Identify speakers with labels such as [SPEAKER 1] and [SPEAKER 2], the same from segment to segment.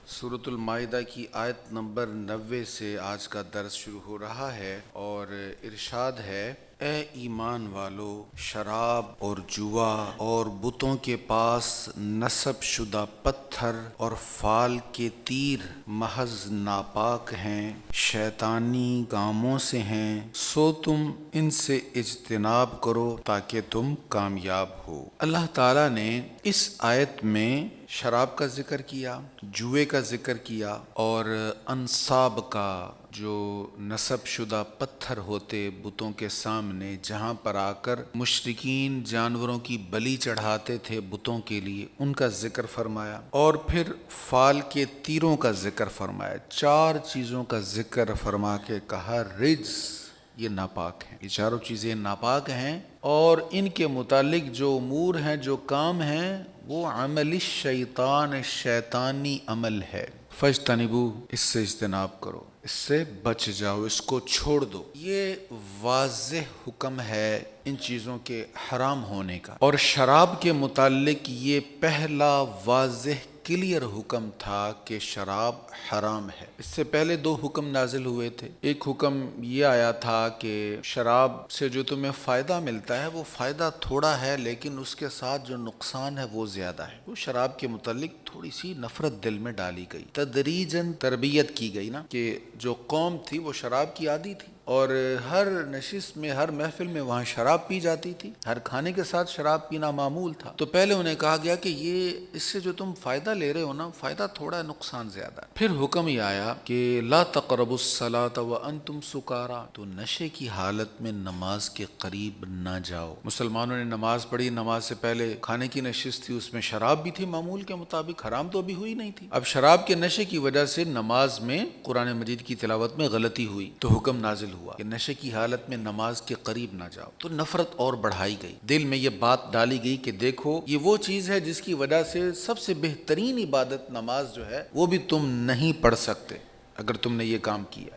[SPEAKER 1] سورۃ المائدہ کی آیت نمبر 90 سے آج کا درس شروع ہو رہا ہے اور ارشاد ہے، اے ایمان والو، شراب اور جوا اور بتوں کے پاس نصب شدہ پتھر اور فال کے تیر محض ناپاک ہیں، شیطانی کاموں سے ہیں، سو تم ان سے اجتناب کرو تاکہ تم کامیاب ہو۔ اللہ تعالیٰ نے اس آیت میں شراب کا ذکر کیا، جوئے کا ذکر کیا اور انصاب کا، جو نصب شدہ پتھر ہوتے بتوں کے سامنے جہاں پر آ کر مشرکین جانوروں کی بلی چڑھاتے تھے بتوں کے لیے، ان کا ذکر فرمایا، اور پھر فال کے تیروں کا ذکر فرمایا۔ 4 چیزوں کا ذکر فرما کے کہا رجس، یہ ناپاک ہیں، یہ چاروں چیزیں ناپاک ہیں، اور ان کے متعلق جو امور ہیں، جو کام ہیں، وہ عمل الشیطان، شیطانی عمل ہے۔ فاجتنبوا، اس سے اجتناب کرو، اس سے بچ جاؤ، اس کو چھوڑ دو۔ یہ واضح حکم ہے ان چیزوں کے حرام ہونے کا، اور شراب کے متعلق یہ پہلا واضح کلیئر حکم تھا کہ شراب حرام ہے۔ اس سے پہلے 2 حکم نازل ہوئے تھے۔ ایک حکم یہ آیا تھا کہ شراب سے جو تمہیں فائدہ ملتا ہے وہ فائدہ تھوڑا ہے، لیکن اس کے ساتھ جو نقصان ہے وہ زیادہ ہے۔ وہ شراب کے متعلق تھوڑی سی نفرت دل میں ڈالی گئی، تدریجاً تربیت کی گئی نا، کہ جو قوم تھی وہ شراب کی عادی تھی، اور ہر نشست میں، ہر محفل میں وہاں شراب پی جاتی تھی، ہر کھانے کے ساتھ شراب پینا معمول تھا۔ تو پہلے انہیں کہا گیا کہ یہ اس سے جو تم فائدہ لے رہے ہو نا، فائدہ تھوڑا ہے، نقصان زیادہ ہے۔ پھر حکم یہ آیا کہ لا تقربوا الصلاۃ وانتم سکارا، تو نشے کی حالت میں نماز کے قریب نہ جاؤ۔ مسلمانوں نے نماز پڑھی، نماز سے پہلے کھانے کی نشست تھی، اس میں شراب بھی تھی، معمول کے مطابق، حرام تو ابھی ہوئی نہیں تھی۔ اب شراب کے نشے کی وجہ سے نماز میں، قرآن مجید کی تلاوت میں غلطی ہوئی، تو حکم نازل ہوا کہ نشے کی حالت میں نماز کے قریب نہ جاؤ۔ تو نفرت اور بڑھائی گئی، دل میں یہ بات ڈالی گئی کہ دیکھو یہ وہ چیز ہے جس کی وجہ سے سب سے بہترین عبادت نماز جو ہے وہ بھی تم نہیں پڑھ سکتے اگر تم نے یہ کام کیا،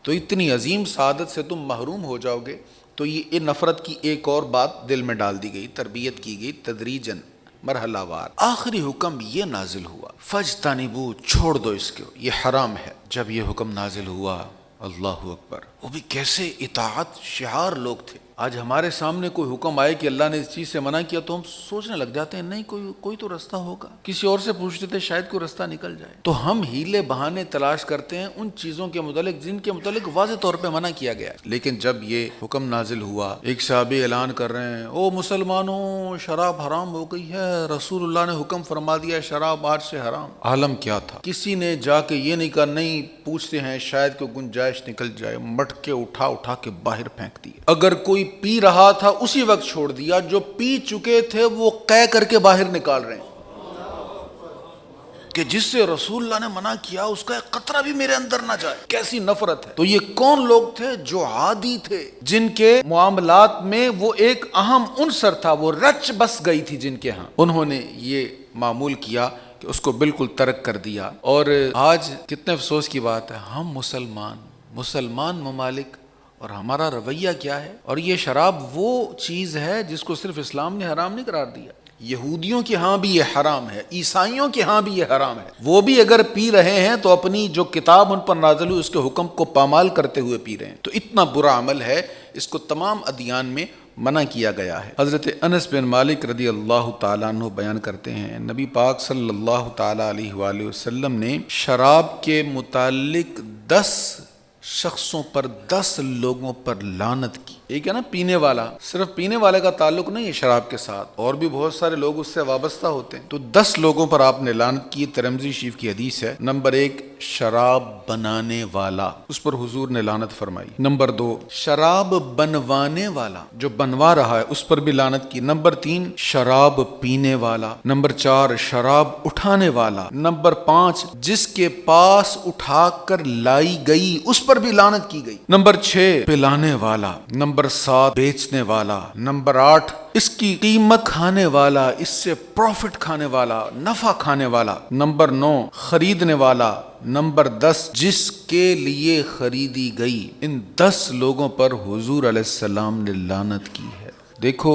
[SPEAKER 1] تو اتنی عظیم سعادت سے تم محروم ہو جاؤ گے۔ تو یہ نفرت کی ایک اور بات دل میں ڈال دی گئی، تربیت کی گئی تدریجاً، مرحلہ وار۔ آخری حکم یہ نازل ہوا، فاجتنبوا، چھوڑ دو اس کو، یہ حرام ہے۔ جب یہ حکم نازل ہوا، اللہ اکبر، وہ بھی کیسے اطاعت شعار لوگ تھے۔ آج ہمارے سامنے کوئی حکم آئے کہ اللہ نے اس چیز سے منع کیا تو ہم سوچنے لگ جاتے ہیں نہیں کوئی تو رستہ ہوگا، کسی اور سے پوچھتے تھے شاید کوئی رستہ نکل جائے۔ تو ہم ہیلے بہانے تلاش کرتے ہیں ان چیزوں کے متعلق جن کے متعلق واضح طور پہ منع کیا گیا ہے۔ لیکن جب یہ حکم نازل ہوا، ایک صحابی اعلان کر رہے ہیں، او مسلمانوں، شراب حرام ہو گئی ہے، رسول اللہ نے حکم فرما دیا شراب آج سے حرام۔ عالم کیا تھا، کسی نے جا کے یہ نہیں کہا نہیں پوچھتے ہیں شاید کوئی گنجائش نکل جائے، مٹکے اٹھا کے باہر پھینک دیے۔ اگر کوئی پی رہا تھا اسی وقت چھوڑ دیا، جو پی چکے تھے وہ قے کر کے باہر نکال رہے ہیں کہ جس سے رسول اللہ نے منع کیا اس کا ایک قطرہ بھی میرے اندر نہ جائے۔ کیسی نفرت ہے۔ تو یہ کون لوگ تھے؟ جو عادی تھے، جن کے معاملات میں وہ ایک اہم عنصر تھا، وہ رچ بس گئی تھی جن کے ہاں، انہوں نے یہ معمول کیا کہ اس کو بالکل ترک کر دیا۔ اور آج کتنے افسوس کی بات ہے، ہم مسلمان ممالک، اور ہمارا رویہ کیا ہے؟ اور یہ شراب وہ چیز ہے جس کو صرف اسلام نے حرام نہیں قرار دیا، یہودیوں کے ہاں بھی یہ حرام ہے، عیسائیوں کے ہاں بھی یہ حرام ہے۔ وہ بھی اگر پی رہے ہیں تو اپنی جو کتاب ان پر نازل ہوئی اس کے حکم کو پامال کرتے ہوئے پی رہے ہیں۔ تو اتنا برا عمل ہے، اس کو تمام ادیان میں منع کیا گیا ہے۔ حضرت انس بن مالک رضی اللہ تعالیٰ عنہ بیان کرتے ہیں، نبی پاک صلی اللہ تعالیٰ علیہ وآلہ وسلم نے شراب کے متعلق 10 شخصوں پر، 10 لوگوں پر لعنت کی۔ ایک ہے نا پینے والا، صرف پینے والے کا تعلق نہیں ہے شراب کے ساتھ، اور بھی بہت سارے لوگ اس سے وابستہ ہوتے ہیں۔ تو 10 لوگوں پر آپ نے لعنت کی، ترمذی شریف کی حدیث ہے۔ نمبر 1 شراب بنانے والا، اس پر حضور نے لعنت فرمائی۔ نمبر 2 شراب بنوانے والا، جو بنوا رہا ہے اس پر بھی لعنت کی۔ نمبر 3 شراب پینے والا۔ نمبر 4 شراب اٹھانے والا۔ نمبر 5 جس کے پاس اٹھا کر لائی گئی اس پر بھی لعنت کی گئی۔ نمبر 6 پلانے والا۔ نمبر 7 بیچنے والا۔ نمبر 8 اس کی قیمت کھانے والا، اس سے پروفٹ کھانے والا، نفع کھانے والا۔ نمبر 9 خریدنے والا۔ نمبر 10 جس کے لیے خریدی گئی۔ ان 10 لوگوں پر حضور علیہ السلام نے لعنت کی ہے۔ دیکھو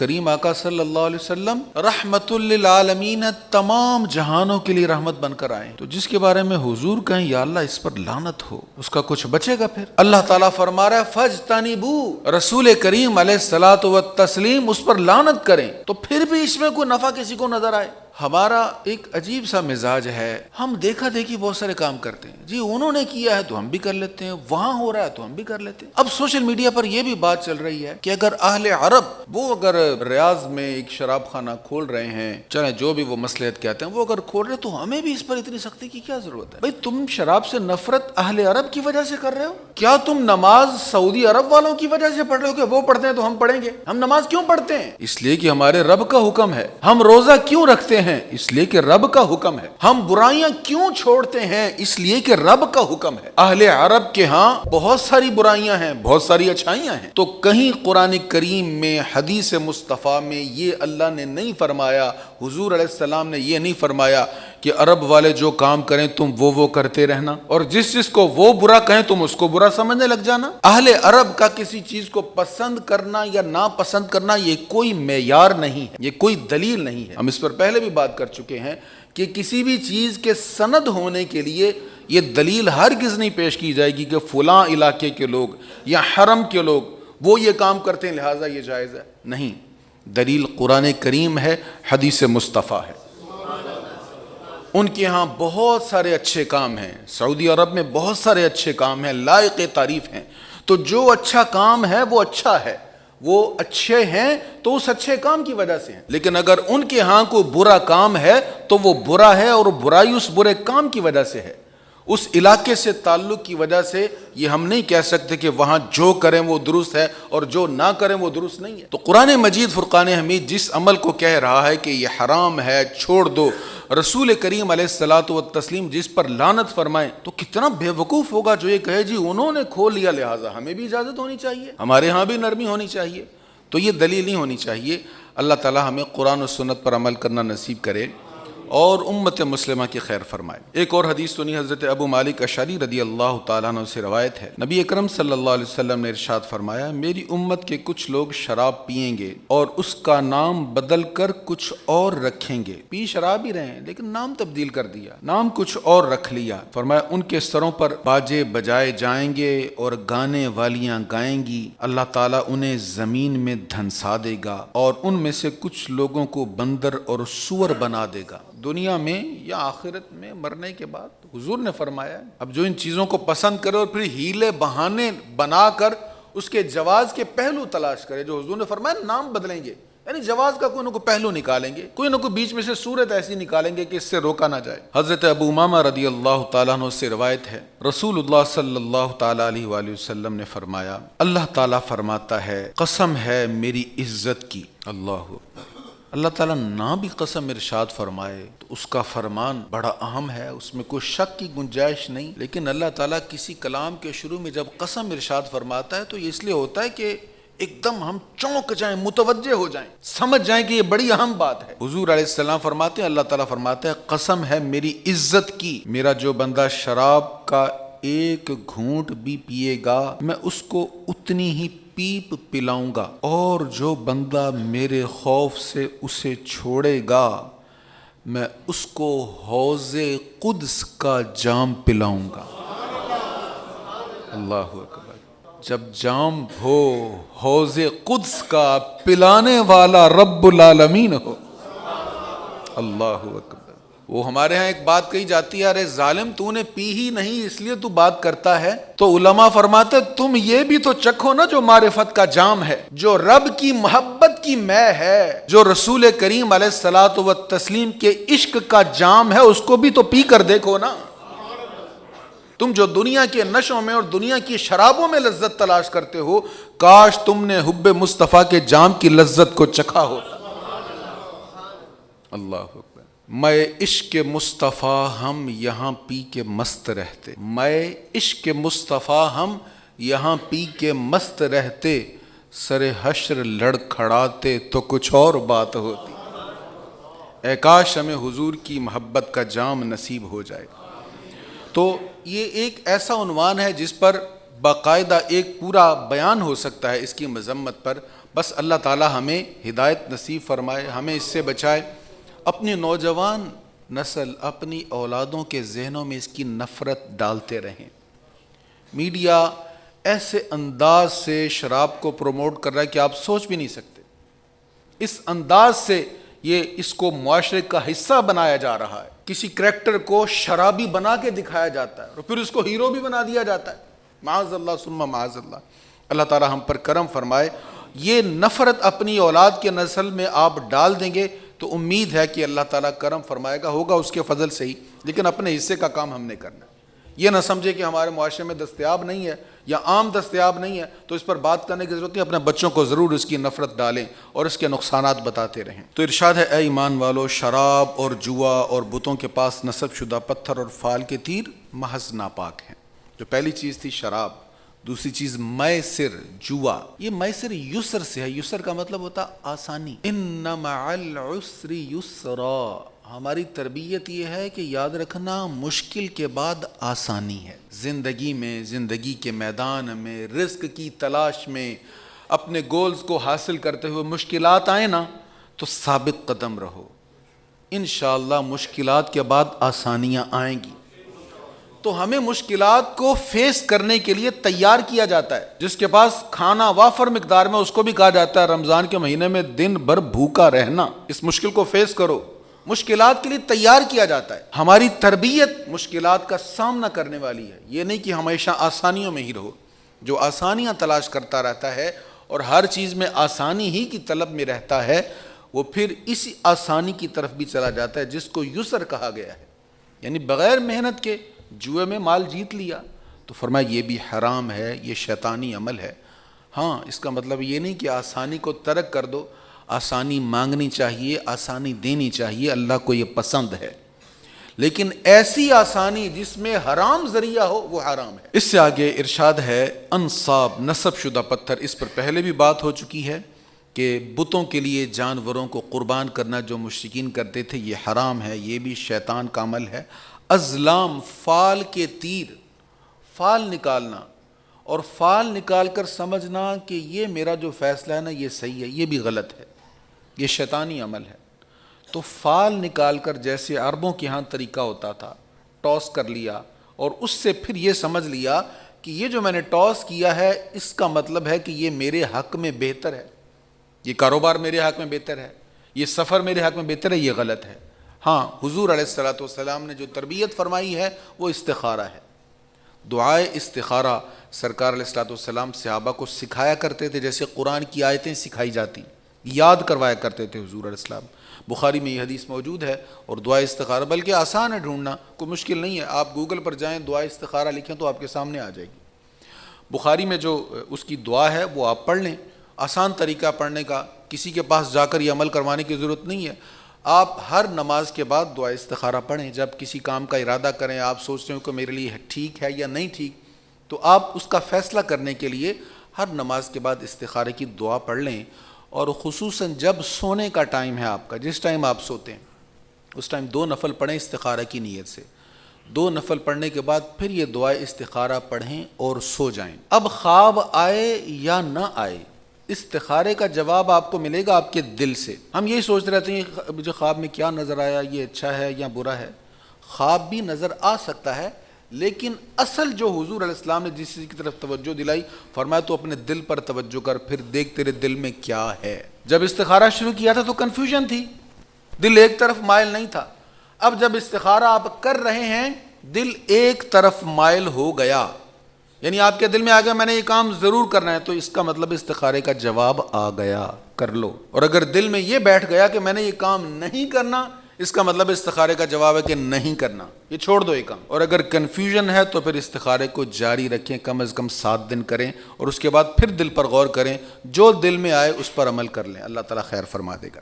[SPEAKER 1] کریم آقا صلی اللہ علیہ وسلم رحمت للعالمین، تمام جہانوں کے لیے رحمت بن کر آئے، تو جس کے بارے میں حضور کہیں یا اللہ اس پر لعنت ہو، اس کا کچھ بچے گا؟ پھر اللہ تعالیٰ فرما رہا ہے فاجتنبوا، رسول کریم علیہ الصلوۃ والتسلیم اس پر لعنت کریں، تو پھر بھی اس میں کوئی نفع کسی کو نظر آئے؟ ہمارا ایک عجیب سا مزاج ہے، ہم دیکھا دیکھی بہت سارے کام کرتے ہیں، جی انہوں نے کیا ہے تو ہم بھی کر لیتے ہیں، وہاں ہو رہا ہے تو ہم بھی کر لیتے ہیں۔ اب سوشل میڈیا پر یہ بھی بات چل رہی ہے کہ اگر اہل عرب وہ اگر ریاض میں ایک شراب خانہ کھول رہے ہیں، چلے جو بھی وہ مصلحت کہتے ہیں، وہ اگر کھول رہے تو ہمیں بھی اس پر اتنی سختی کی کیا ضرورت ہے؟ بھئی تم شراب سے نفرت اہل عرب کی وجہ سے کر رہے ہو؟ کیا تم نماز سعودی عرب والوں کی وجہ سے پڑھ رہے ہو کہ وہ پڑھتے ہیں تو ہم پڑھیں گے؟ ہم نماز کیوں پڑھتے ہیں؟ اس لیے کہ ہمارے رب کا حکم ہے۔ ہم روزہ کیوں رکھتے ہیں؟ اس لیے کہ رب کا حکم ہے۔ ہم برائیاں کیوں چھوڑتے ہیں؟ اس لیے کہ رب کا حکم ہے۔ اہل عرب کے ہاں بہت ساری برائیاں ہیں، بہت ساری اچھائیاں ہیں، تو کہیں قرآن کریم میں، حدیث مصطفیٰ میں یہ اللہ نے نہیں فرمایا، حضور علیہ السلام نے یہ نہیں فرمایا کہ عرب والے جو کام کریں تم وہ کرتے رہنا، اور جس کو وہ برا کہیں تم اس کو برا سمجھنے لگ جانا۔ اہل عرب کا کسی چیز کو پسند کرنا یا ناپسند کرنا یہ کوئی معیار نہیں ہے، یہ کوئی دلیل نہیں ہے۔ ہم اس پر پہلے بھی بات کر چکے ہیں کہ کسی بھی چیز کے سند ہونے کے لیے یہ دلیل ہرگز نہیں پیش کی جائے گی کہ فلاں علاقے کے لوگ یا حرم کے لوگ وہ یہ کام کرتے ہیں لہٰذا یہ جائز ہے، نہیں، دلیل قرآن کریم ہے، حدیث مصطفیٰ ہے۔ ان کے ہاں بہت سارے اچھے کام ہیں، سعودی عرب میں بہت سارے اچھے کام ہیں، لائق تعریف ہیں، تو جو اچھا کام ہے وہ اچھا ہے، وہ اچھے ہیں تو اس اچھے کام کی وجہ سے ہیں، لیکن اگر ان کے ہاں کوئی برا کام ہے تو وہ برا ہے، اور برائی اس برے کام کی وجہ سے ہے، اس علاقے سے تعلق کی وجہ سے۔ یہ ہم نہیں کہہ سکتے کہ وہاں جو کریں وہ درست ہے اور جو نہ کریں وہ درست نہیں ہے۔ تو قرآن مجید فرقان حمید جس عمل کو کہہ رہا ہے کہ یہ حرام ہے چھوڑ دو، رسول کریم علیہ الصلوۃ والتسلیم جس پر لعنت فرمائیں، تو کتنا بے وقوف ہوگا جو یہ کہے جی انہوں نے کھول لیا لہٰذا ہمیں بھی اجازت ہونی چاہیے، ہمارے ہاں بھی نرمی ہونی چاہیے۔ تو یہ دلیل نہیں ہونی چاہیے۔ اللہ تعالی ہمیں قرآن و سنت پر عمل کرنا نصیب کرے اور امت مسلمہ کی خیر فرمائے۔ ایک اور حدیث سنی، حضرت ابو مالک اشعری رضی اللہ تعالیٰ عنہ سے روایت ہے، نبی اکرم صلی اللہ علیہ وسلم نے ارشاد فرمایا، میری امت کے کچھ لوگ شراب پئیں گے اور اس کا نام بدل کر کچھ اور رکھیں گے۔ پی شراب ہی رہے ہیں لیکن نام تبدیل کر دیا، نام کچھ اور رکھ لیا۔ فرمایا ان کے سروں پر باجے بجائے جائیں گے اور گانے والیاں گائیں گی، اللہ تعالیٰ انہیں زمین میں دھنسا دے گا اور ان میں سے کچھ لوگوں کو بندر اور سور بنا دے گا، دنیا میں یا آخرت میں مرنے کے بعد۔ حضور نے فرمایا اب جو ان چیزوں کو پسند کرے اور پھر ہیلے بہانے بنا کر اس کے جواز کے پہلو تلاش کرے، جو حضور نے فرمایا نام بدلیں گے، یعنی جواز کا کوئی نہ کوئی پہلو نکالیں گے، کوئی نہ کوئی بیچ میں سے صورت ایسی نکالیں گے کہ اس سے روکا نہ جائے۔ حضرت ابو امامہ رضی اللہ تعالیٰ عنہ سے روایت ہے، رسول اللہ صلی اللہ تعالیٰ علیہ وآلہ وسلم نے فرمایا، اللہ تعالیٰ فرماتا ہے قسم ہے میری عزت کی، اللہ تعالیٰ نہ بھی قسم ارشاد فرمائے تو اس کا فرمان بڑا اہم ہے، اس میں کوئی شک کی گنجائش نہیں، لیکن اللہ تعالیٰ کسی کلام کے شروع میں جب قسم ارشاد فرماتا ہے تو یہ اس لیے ہوتا ہے کہ ایک دم ہم چونک جائیں، متوجہ ہو جائیں، سمجھ جائیں کہ یہ بڑی اہم بات ہے۔ حضور علیہ السلام فرماتے ہیں، اللہ تعالیٰ فرماتا ہے قسم ہے میری عزت کی، میرا جو بندہ شراب کا ایک گھونٹ بھی پیے گا میں اس کو اتنی ہی پیپ پلاؤں گا، اور جو بندہ میرے خوف سے اسے چھوڑے گا میں اس کو حوض قدس کا جام پلاؤں گا۔ اللہ اکبر، جب جام ہو حوض قدس کا، پلانے والا رب العالمین ہو، اللہ اکبر۔ وہ ہمارے ہاں ایک بات کہی جاتی ہے، ارے ظالم تو نے پی ہی نہیں اس لیے تو بات کرتا ہے، تو علماء فرماتے تم یہ بھی تو چکھو نا جو معرفت کا جام ہے، جو رب کی محبت کی مے ہے، جو رسول کریم علیہ الصلوۃ والتسلیم کے عشق کا جام ہے، اس کو بھی تو پی کر دیکھو نا۔ تم جو دنیا کے نشوں میں اور دنیا کی شرابوں میں لذت تلاش کرتے ہو، کاش تم نے حب مصطفیٰ کے جام کی لذت کو چکھا ہوتا۔ اللہ اکبر۔ میں عشق مصطفیٰ ہم یہاں پی کے مست رہتے، میں عشق مصطفیٰ ہم یہاں پی کے مست رہتے، سر حشر لڑ کھڑاتے تو کچھ اور بات ہوتی۔ اے کاش ہمیں حضور کی محبت کا جام نصیب ہو جائے۔ تو یہ ایک ایسا عنوان ہے جس پر باقاعدہ ایک پورا بیان ہو سکتا ہے اس کی مذمت پر، بس اللہ تعالی ہمیں ہدایت نصیب فرمائے، ہمیں اس سے بچائے۔ اپنی نوجوان نسل، اپنی اولادوں کے ذہنوں میں اس کی نفرت ڈالتے رہیں۔ میڈیا ایسے انداز سے شراب کو پروموٹ کر رہا ہے کہ آپ سوچ بھی نہیں سکتے۔ اس انداز سے یہ اس کو معاشرے کا حصہ بنایا جا رہا ہے۔ کسی کریکٹر کو شرابی بنا کے دکھایا جاتا ہے اور پھر اس کو ہیرو بھی بنا دیا جاتا ہے۔ معاذ اللہ ثم معاذ اللہ۔ اللہ تعالی ہم پر کرم فرمائے۔ یہ نفرت اپنی اولاد کے نسل میں آپ ڈال دیں گے تو امید ہے کہ اللہ تعالیٰ کرم فرمائے گا، ہوگا اس کے فضل سے ہی، لیکن اپنے حصے کا کام ہم نے کرنا ہے۔ یہ نہ سمجھے کہ ہمارے معاشرے میں دستیاب نہیں ہے یا عام دستیاب نہیں ہے تو اس پر بات کرنے کی ضرورت نہیں، اپنے بچوں کو ضرور اس کی نفرت ڈالیں اور اس کے نقصانات بتاتے رہیں۔ تو ارشاد ہے، اے ایمان والو، شراب اور جوا اور بتوں کے پاس نصب شدہ پتھر اور فال کے تیر محض ناپاک ہیں۔ جو پہلی چیز تھی شراب، دوسری چیز میسر، جوا۔ یہ میسر یسر سے ہے، یسر کا مطلب ہوتا آسانی۔ ان مع العسر یسرا، ہماری تربیت یہ ہے کہ یاد رکھنا مشکل کے بعد آسانی ہے۔ زندگی میں، زندگی کے میدان میں، رزق کی تلاش میں، اپنے گولز کو حاصل کرتے ہوئے مشکلات آئیں نا تو ثابت قدم رہو، انشاءاللہ مشکلات کے بعد آسانیاں آئیں گی۔ تو ہمیں مشکلات کو فیس کرنے کے لیے تیار کیا جاتا ہے۔ جس کے پاس کھانا وافر مقدار میں، اس کو بھی کہا جاتا ہے رمضان کے مہینے میں دن بھر بھوکا رہنا، اس مشکل کو فیس کرو۔ مشکلات کے لیے تیار کیا جاتا ہے۔ ہماری تربیت مشکلات کا سامنا کرنے والی ہے، یہ نہیں کہ ہمیشہ آسانیوں میں ہی رہو۔ جو آسانیاں تلاش کرتا رہتا ہے اور ہر چیز میں آسانی ہی کی طلب میں رہتا ہے، وہ پھر اسی آسانی کی طرف بھی چلا جاتا ہے جس کو یسر کہا گیا ہے، یعنی بغیر محنت کے جوئے میں مال جیت لیا۔ تو فرمایا یہ بھی حرام ہے، یہ شیطانی عمل ہے۔ ہاں، اس کا مطلب یہ نہیں کہ آسانی کو ترک کر دو، آسانی مانگنی چاہیے، آسانی دینی چاہیے، اللہ کو یہ پسند ہے، لیکن ایسی آسانی جس میں حرام ذریعہ ہو وہ حرام ہے۔ اس سے آگے ارشاد ہے، انصاب، نصب شدہ پتھر، اس پر پہلے بھی بات ہو چکی ہے کہ بتوں کے لیے جانوروں کو قربان کرنا جو مشرکین کرتے تھے یہ حرام ہے، یہ بھی شیطان کا عمل ہے۔ ازلام، فال کے تیر، فال نکالنا اور فال نکال کر سمجھنا کہ یہ میرا جو فیصلہ ہے نا یہ صحیح ہے، یہ بھی غلط ہے، یہ شیطانی عمل ہے۔ تو فال نکال کر، جیسے عربوں کے ہاں طریقہ ہوتا تھا، ٹاس کر لیا اور اس سے پھر یہ سمجھ لیا کہ یہ جو میں نے ٹاس کیا ہے اس کا مطلب ہے کہ یہ میرے حق میں بہتر ہے، یہ کاروبار میرے حق میں بہتر ہے، یہ سفر میرے حق میں بہتر ہے، یہ غلط ہے۔ ہاں، حضور علیہ الصلوۃ والسلام نے جو تربیت فرمائی ہے وہ استخارہ ہے۔ دعائے استخارہ سرکار علیہ الصلوۃ والسلام صحابہ کو سکھایا کرتے تھے، جیسے قرآن کی آیتیں سکھائی جاتی، یاد کروایا کرتے تھے حضور علیہ السلام۔ بخاری میں یہ حدیث موجود ہے۔ اور دعائے استخارہ بلکہ آسان ہے ڈھونڈنا، کوئی مشکل نہیں ہے، آپ گوگل پر جائیں، دعائے استخارہ لکھیں تو آپ کے سامنے آ جائے گی۔ بخاری میں جو اس کی دعا ہے وہ آپ پڑھ لیں، آسان طریقہ پڑھنے کا، کسی کے پاس جا کر یہ عمل کروانے کی ضرورت نہیں ہے۔ آپ ہر نماز کے بعد دعائے استخارہ پڑھیں، جب کسی کام کا ارادہ کریں، آپ سوچتے ہو کہ میرے لیے ٹھیک ہے یا نہیں ٹھیک، تو آپ اس کا فیصلہ کرنے کے لیے ہر نماز کے بعد استخارے کی دعا پڑھ لیں۔ اور خصوصاً جب سونے کا ٹائم ہے آپ کا، جس ٹائم آپ سوتے ہیں اس ٹائم 2 نفل پڑھیں استخارہ کی نیت سے۔ 2 نفل پڑھنے کے بعد پھر یہ دعائے استخارہ پڑھیں اور سو جائیں۔ اب خواب آئے یا نہ آئے، استخارے کا جواب آپ کو ملے گا آپ کے دل سے۔ ہم یہی سوچتے رہتے ہیں مجھے خواب میں کیا نظر آیا، یہ اچھا ہے یا برا ہے۔ خواب بھی نظر آ سکتا ہے، لیکن اصل جو حضور علیہ السلام نے جس چیز کی طرف توجہ دلائی، فرمایا تو اپنے دل پر توجہ کر، پھر دیکھ تیرے دل میں کیا ہے۔ جب استخارہ شروع کیا تھا تو کنفیوژن تھی، دل ایک طرف مائل نہیں تھا۔ اب جب استخارہ آپ کر رہے ہیں دل ایک طرف مائل ہو گیا، یعنی آپ کے دل میں آ گیا میں نے یہ کام ضرور کرنا ہے، تو اس کا مطلب استخارے کا جواب آ گیا، کر لو۔ اور اگر دل میں یہ بیٹھ گیا کہ میں نے یہ کام نہیں کرنا، اس کا مطلب استخارے کا جواب ہے کہ نہیں کرنا، یہ چھوڑ دو یہ کام۔ اور اگر کنفیوژن ہے تو پھر استخارے کو جاری رکھیں، کم از کم 7 دن کریں، اور اس کے بعد پھر دل پر غور کریں، جو دل میں آئے اس پر عمل کر لیں، اللہ تعالیٰ خیر فرما دے گا۔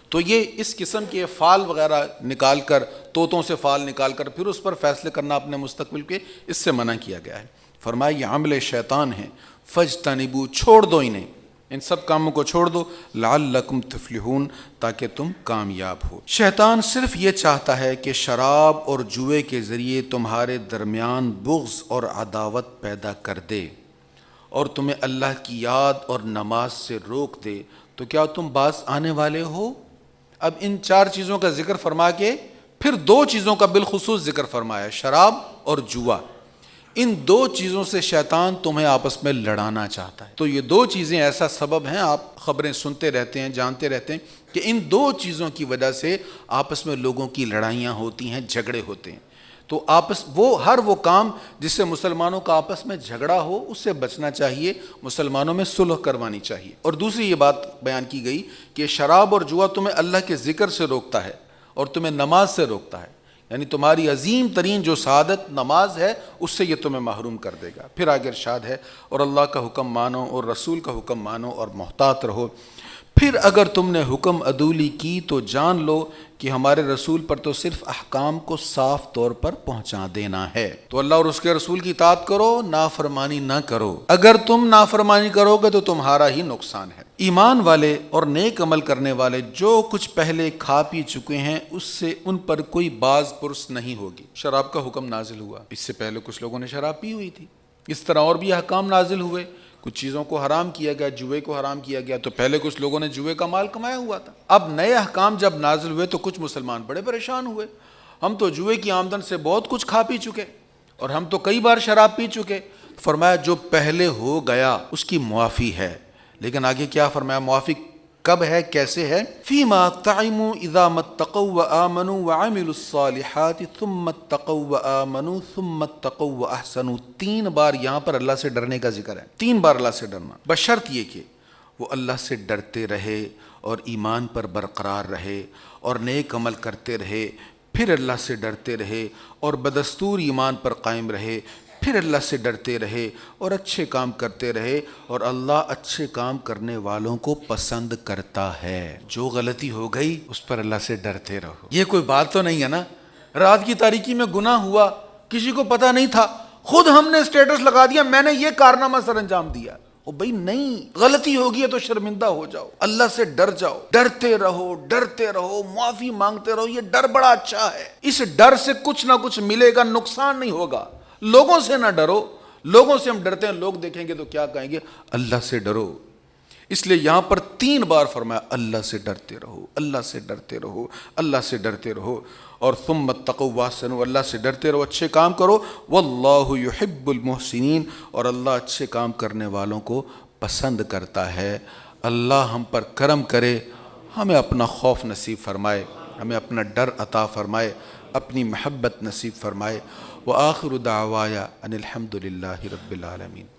[SPEAKER 1] تو یہ اس قسم کے فال وغیرہ نکال کر، طوطوں سے فال نکال کر پھر اس پر فیصلے کرنا اپنے مستقبل کے، اس سے منع کیا گیا ہے۔ فرمایا یہ عمل شیطان ہیں، فاجتنبوا، چھوڑ دو انہیں، ان سب کاموں کو چھوڑ دو، لعلکم تفلحون، تاکہ تم کامیاب ہو۔ شیطان صرف یہ چاہتا ہے کہ شراب اور جوئے کے ذریعے تمہارے درمیان بغض اور عداوت پیدا کر دے، اور تمہیں اللہ کی یاد اور نماز سے روک دے تو کیا تم باز آنے والے ہو؟ اب ان 4 چیزوں کا ذکر فرما کے پھر 2 چیزوں کا بالخصوص ذکر فرمایا، شراب اور جوا۔ ان 2 چیزوں سے شیطان تمہیں آپس میں لڑانا چاہتا ہے۔ تو یہ 2 چیزیں ایسا سبب ہیں، آپ خبریں سنتے رہتے ہیں، جانتے رہتے ہیں کہ ان 2 چیزوں کی وجہ سے آپس میں لوگوں کی لڑائیاں ہوتی ہیں، جھگڑے ہوتے ہیں۔ تو ہر وہ کام جس سے مسلمانوں کا آپس میں جھگڑا ہو اس سے بچنا چاہیے، مسلمانوں میں صلح کروانی چاہیے۔ اور دوسری یہ بات بیان کی گئی کہ شراب اور جوا تمہیں اللہ کے ذکر سے روکتا ہے اور تمہیں نماز سے روکتا ہے، یعنی تمہاری عظیم ترین جو سعادت نماز ہے اس سے یہ تمہیں محروم کر دے گا۔ پھر آگے ارشاد ہے، اور اللہ کا حکم مانو اور رسول کا حکم مانو اور محتاط رہو۔ پھر اگر تم نے حکم عدولی کی تو جان لو کہ ہمارے رسول پر تو صرف احکام کو صاف طور پر پہنچا دینا ہے۔ تو اللہ اور اس کے رسول کی اطاعت کرو، نافرمانی نہ کرو۔ اگر تم نافرمانی کرو گے تو تمہارا ہی نقصان ہے۔ ایمان والے اور نیک عمل کرنے والے جو کچھ پہلے کھا پی چکے ہیں اس سے ان پر کوئی باز پرس نہیں ہوگی۔ شراب کا حکم نازل ہوا، اس سے پہلے کچھ لوگوں نے شراب پی ہوئی تھی، اس طرح اور بھی احکام نازل ہوئے، کچھ چیزوں کو حرام کیا گیا، جوئے کو حرام کیا گیا، تو پہلے کچھ لوگوں نے جوئے کا مال کمایا ہوا تھا۔ اب نئے احکام جب نازل ہوئے تو کچھ مسلمان بڑے پریشان ہوئے، ہم تو جوئے کی آمدن سے بہت کچھ کھا پی چکے اور ہم تو کئی بار شراب پی چکے۔ فرمایا جو پہلے ہو گیا اس کی معافی ہے، لیکن آگے کیا فرمایا؟ معافی کب ہے، کیسے ہے؟ فیما طعموا اذا متقوا وآمنوا وعملوا الصالحات ثم اتقوا وآمنوا ثم اتقوا واحسنوا۔ 3 بار یہاں پر اللہ سے ڈرنے کا ذکر ہے، 3 بار اللہ سے ڈرنا، بشرط یہ کہ وہ اللہ سے ڈرتے رہے اور ایمان پر برقرار رہے اور نیک عمل کرتے رہے، پھر اللہ سے ڈرتے رہے اور بدستور ایمان پر قائم رہے، پھر اللہ سے ڈرتے رہے اور اچھے کام کرتے رہے، اور اللہ اچھے کام کرنے والوں کو پسند کرتا ہے۔ جو غلطی ہو گئی اس پر اللہ سے ڈرتے رہو۔ یہ کوئی بات تو نہیں ہے نا، رات کی تاریکی میں گناہ ہوا، کسی کو پتہ نہیں تھا، خود ہم نے اسٹیٹس لگا دیا میں نے یہ کارنامہ سر انجام دیا۔ او بھائی نہیں، غلطی ہوگی ہے تو شرمندہ ہو جاؤ، اللہ سے ڈر جاؤ، ڈرتے رہو، معافی مانگتے رہو۔ یہ ڈر بڑا اچھا ہے، اس ڈر سے کچھ نہ کچھ ملے گا، نقصان نہیں ہوگا۔ لوگوں سے نہ ڈرو، لوگوں سے ہم ڈرتے ہیں، لوگ دیکھیں گے تو کیا کہیں گے، اللہ سے ڈرو۔ اس لیے یہاں پر 3 بار فرمایا اللہ سے ڈرتے رہو، اللہ سے ڈرتے رہو، اللہ سے ڈرتے رہو، اور ثم اتقوا واحسنوا، اللہ سے ڈرتے رہو، اچھے کام کرو، واللہ یحب المحسنین، اور اللہ اچھے کام کرنے والوں کو پسند کرتا ہے۔ اللہ ہم پر کرم کرے، ہمیں اپنا خوف نصیب فرمائے، ہمیں اپنا ڈر عطا فرمائے، اپنی محبت نصیب فرمائے۔ وآخر دعوایا ان الحمد للہ رب العالمین۔